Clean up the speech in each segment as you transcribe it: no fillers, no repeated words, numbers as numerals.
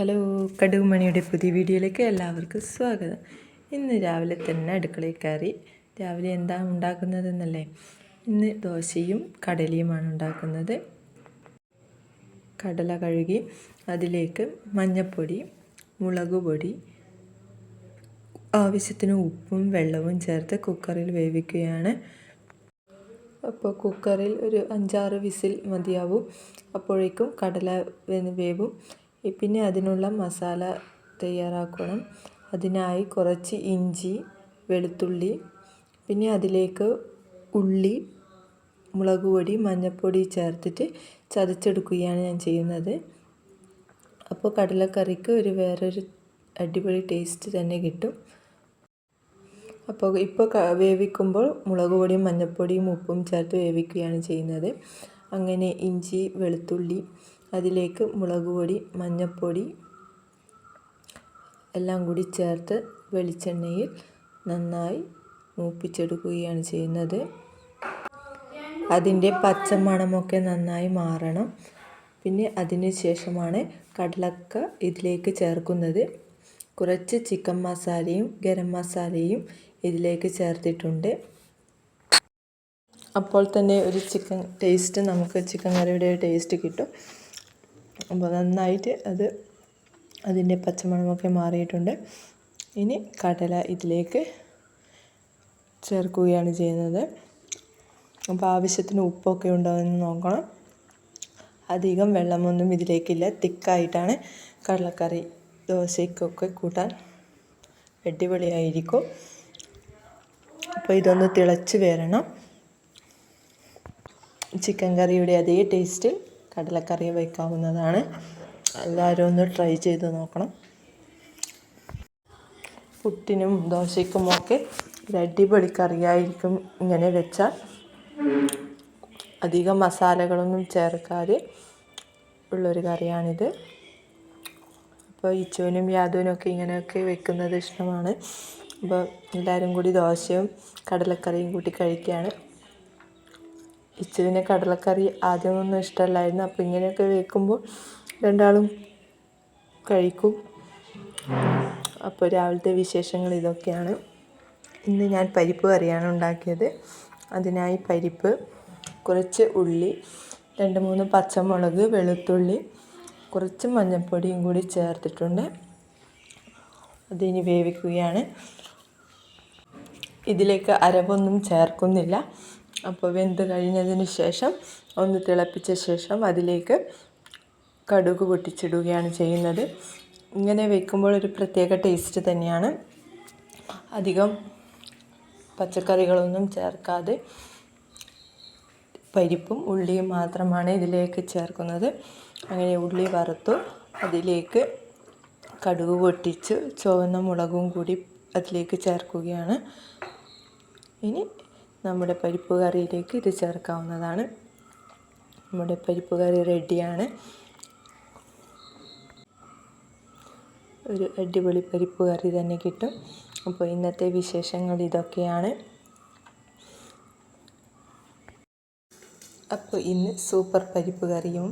Hello, കടുകുമണിയുടെ പുതിയ വീഡിയോയിലേക്ക് എല്ലാവർക്കും സ്വാഗതം. ഇന്ന് രാവിലെ തന്നെ അടുക്കളയിൽ കയറി. രാവിലെ എന്താ ഉണ്ടാക്കുന്നതെന്നല്ലേ? ഇന്ന് ദോശയും കടലയുമാണ് ഉണ്ടാക്കുന്നത്. കടല കഴുകി അതിലേക്ക് മഞ്ഞൾപ്പൊടി, മുളക് പൊടി, ആവശ്യത്തിന് ഉപ്പും വെള്ളവും ചേർത്ത് കുക്കറിൽ വേവിക്കുകയാണ്. അപ്പോൾ കുക്കറിൽ ഒരു 5-6 വിസിൽ മതിയാവും. അപ്പോഴേക്കും കടല വേവും. പിന്നെ അതിനുള്ള മസാല തയ്യാറാക്കണം. അതിനായി കുറച്ച് ഇഞ്ചി, വെളുത്തുള്ളി, പിന്നെ അതിലേക്ക് ഉള്ളി, മുളക് പൊടി, മഞ്ഞൾപ്പൊടി ചേർത്തിട്ട് ചതച്ചെടുക്കുകയാണ് ഞാൻ ചെയ്യുന്നത്. അപ്പോൾ കടലക്കറിക്ക് വേറൊരു അടിപൊളി ടേസ്റ്റ് തന്നെ കിട്ടും. അപ്പോൾ വേവിക്കുമ്പോൾ മുളക് പൊടിയും മഞ്ഞൾപ്പൊടിയും ഉപ്പും ചേർത്ത് വേവിക്കുകയാണ് ചെയ്യുന്നത്. അങ്ങനെ ഇഞ്ചി, വെളുത്തുള്ളി, അതിലേക്ക് മുളക് പൊടി, മഞ്ഞൾപ്പൊടി എല്ലാം കൂടി ചേർത്ത് വെളിച്ചെണ്ണയിൽ നന്നായി മൂപ്പിച്ചെടുക്കുകയാണ് ചെയ്യുന്നത്. അതിൻ്റെ പച്ചമണമൊക്കെ നന്നായി മാറണം. പിന്നെ അതിന് ശേഷമാണ് കടലക്ക ഇതിലേക്ക് ചേർക്കുന്നത്. കുറച്ച് ചിക്കൻ മസാലയും ഗരം മസാലയും ഇതിലേക്ക് ചേർത്തിട്ടുണ്ട്. അപ്പോൾ തന്നെ ഒരു ചിക്കൻ കറിയുടെ ടേസ്റ്റ് കിട്ടും. അപ്പോൾ നന്നായിട്ട് അതിൻ്റെ പച്ചമണമൊക്കെ മാറിയിട്ടുണ്ട്. ഇനി കടല ഇതിലേക്ക് ചേർക്കുകയാണ് ചെയ്യുന്നത്. അപ്പോൾ ആവശ്യത്തിന് ഉപ്പൊക്കെ ഉണ്ടോ എന്ന് നോക്കണം. അധികം വെള്ളമൊന്നും ഇതിലേക്കില്ല. തിക്കായിട്ടാണ് കടലക്കറി ദോശയ്ക്കൊക്കെ കൂട്ടാൻ അടിപൊളിയായിരിക്കും. അപ്പോൾ ഇതൊന്ന് തിളച്ച് വരണം. ചിക്കൻ കറിയുടെ അതേ ടേസ്റ്റിൽ കടലക്കറി വയ്ക്കാവുന്നതാണ്. എല്ലാവരും ഒന്ന് ട്രൈ ചെയ്ത് നോക്കണം. പുട്ടിനും ദോശയ്ക്കുമൊക്കെ ഒരു അടിപൊളി കറിയായിരിക്കും ഇങ്ങനെ വെച്ചാൽ. അധികം മസാലകളൊന്നും ചേർക്കാതെ ഉള്ളൊരു കറിയാണിത്. അപ്പോൾ ഇച്ചുവിനും യാദുവിനൊക്കെ ഇങ്ങനെയൊക്കെ വെക്കുന്നത് ഇഷ്ടമാണ്. അപ്പോൾ എല്ലാവരും കൂടി ദോശയും കടലക്കറിയും കൂട്ടി കഴിക്കുകയാണ്. ഇച്ചുവിന് കടലക്കറി ആദ്യമൊന്നും ഇഷ്ടമല്ലായിരുന്നു. അപ്പോൾ ഇങ്ങനെയൊക്കെ വെക്കുമ്പോൾ രണ്ടാളും കഴിക്കും. അപ്പോൾ രാവിലത്തെ വിശേഷങ്ങൾ ഇതൊക്കെയാണ്. ഇന്ന് ഞാൻ പരിപ്പ് കറിയാണ് ഉണ്ടാക്കിയത്. അതിനായി പരിപ്പ്, കുറച്ച് ഉള്ളി, 2-3 പച്ചമുളക്, വെളുത്തുള്ളി, കുറച്ച് മഞ്ഞൾപ്പൊടിയും കൂടി ചേർത്തിട്ടുണ്ട്. അതിനി വേവിക്കുകയാണ്. ഇതിലേക്ക് അരവൊന്നും ചേർക്കുന്നില്ല. അപ്പോൾ വെന്ത് കഴിഞ്ഞതിന് ശേഷം ഒന്ന് തിളപ്പിച്ച ശേഷം അതിലേക്ക് കടുക് പൊട്ടിച്ചിടുകയാണ് ചെയ്യുന്നത്. ഇങ്ങനെ വെക്കുമ്പോൾ ഒരു പ്രത്യേക ടേസ്റ്റ് തന്നെയാണ്. അധികം പച്ചക്കറികളൊന്നും ചേർക്കാതെ പരിപ്പും ഉള്ളിയും മാത്രമാണ് ഇതിലേക്ക് ചേർക്കുന്നത്. അങ്ങനെ ഉള്ളി വറുത്തു അതിലേക്ക് കടുക് പൊട്ടിച്ച് ചുവന്ന മുളകും കൂടി അതിലേക്ക് ചേർക്കുകയാണ്. ഇനി നമ്മുടെ പരിപ്പ് കറിയിലേക്ക് ഇത് ചേർക്കാവുന്നതാണ്. നമ്മുടെ പരിപ്പ് കറി റെഡിയാണ്. ഒരു അടിപൊളി പരിപ്പ് കറി തന്നെ കിട്ടും. അപ്പോൾ ഇന്നത്തെ വിശേഷങ്ങൾ ഇതൊക്കെയാണ്. അപ്പോൾ ഇന്ന് സൂപ്പർ പരിപ്പ് കറിയും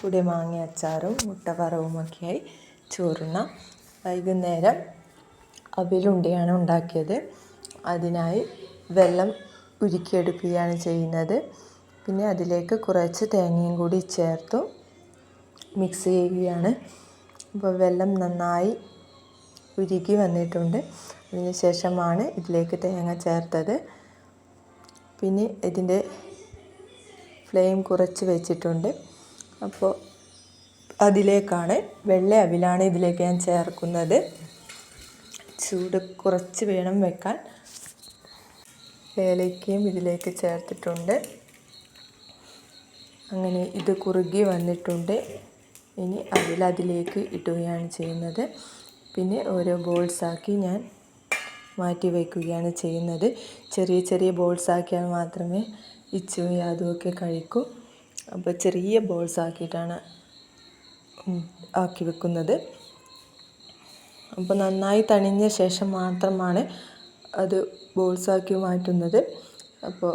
കൂടെ മാങ്ങ അച്ചാറും മുട്ട വറവുമൊക്കെയായി ചോറുണ്ണാം. വൈകുന്നേരം അവിലുണ്ടയാണ് ഉണ്ടാക്കിയത്. അതിനായി വെള്ളം ഉരുക്കിയെടുക്കുകയാണ് ചെയ്യുന്നത്. പിന്നെ അതിലേക്ക് കുറച്ച് തേങ്ങയും കൂടി ചേർത്തു മിക്സ് ചെയ്യുകയാണ്. അപ്പോൾ വെള്ളം നന്നായി ഉരുക്കി വന്നിട്ടുണ്ട്. അതിന് ശേഷമാണ് ഇതിലേക്ക് തേങ്ങ ചേർത്തത്. പിന്നെ ഇതിൻ്റെ ഫ്ലെയിം കുറച്ച് വെച്ചിട്ടുണ്ട്. അപ്പോൾ അതിലേക്കാണ് വെള്ള അവിലാണ് ഇതിലേക്ക് ഞാൻ ചേർക്കുന്നത്. ചൂട് കുറച്ച് വേണം വെക്കാൻ. ഏലക്കയും ഇതിലേക്ക് ചേർത്തിട്ടുണ്ട്. അങ്ങനെ ഇത് കുറുകി വന്നിട്ടുണ്ട്. ഇനി അതിലേക്ക് ഇടുകയാണ് ചെയ്യുന്നത്. പിന്നെ ഓരോ ബോൾസാക്കി ഞാൻ മാറ്റി വയ്ക്കുകയാണ് ചെയ്യുന്നത്. ചെറിയ ചെറിയ ബോൾസാക്കിയാൽ മാത്രമേ ഇച്ചുവും യാദുവൊക്കെ കഴിക്കൂ. അപ്പോൾ ചെറിയ ബോൾസാക്കിയിട്ടാണ് ആക്കി വെക്കുന്നത്. അപ്പോൾ നന്നായി തണിഞ്ഞ ശേഷം മാത്രമാണ് അത് ബോൾസാക്കി മാറ്റുന്നത്. അപ്പോൾ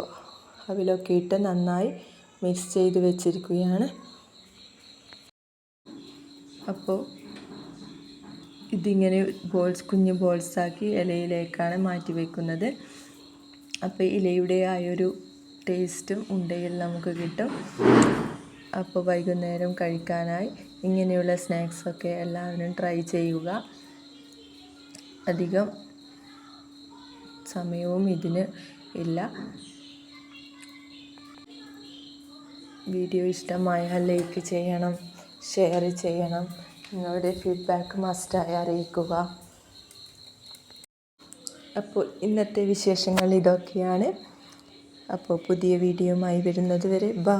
അവിലൊക്കെ ഇട്ട് നന്നായി മിക്സ് ചെയ്ത് വെച്ചിരിക്കുകയാണ്. അപ്പോൾ ഇതിങ്ങനെ കുഞ്ഞു ബോൾസാക്കി ഇലയിലേക്കാണ് മാറ്റി വയ്ക്കുന്നത്. അപ്പോൾ ഇലയുടെ ആയൊരു ടേസ്റ്റും ഉണ്ടയിൽ നമുക്ക് കിട്ടും. അപ്പോൾ വൈകുന്നേരം കഴിക്കാനായി ഇങ്ങനെയുള്ള സ്നാക്സൊക്കെ എല്ലാവരും ട്രൈ ചെയ്യുക. അധികം സമയവും ഇതിന് ഇല്ല. വീഡിയോ ഇഷ്ടമായാൽ ലൈക്ക് ചെയ്യണം, ഷെയർ ചെയ്യണം. നിങ്ങളുടെ ഫീഡ്ബാക്ക് മസ്റ്റായി അറിയിക്കുക. അപ്പോൾ ഇന്നത്തെ വിശേഷങ്ങൾ ഇതൊക്കെയാണ്. അപ്പോൾ പുതിയ വീഡിയോയുമായി വരുന്നത് വരെ ബൈ.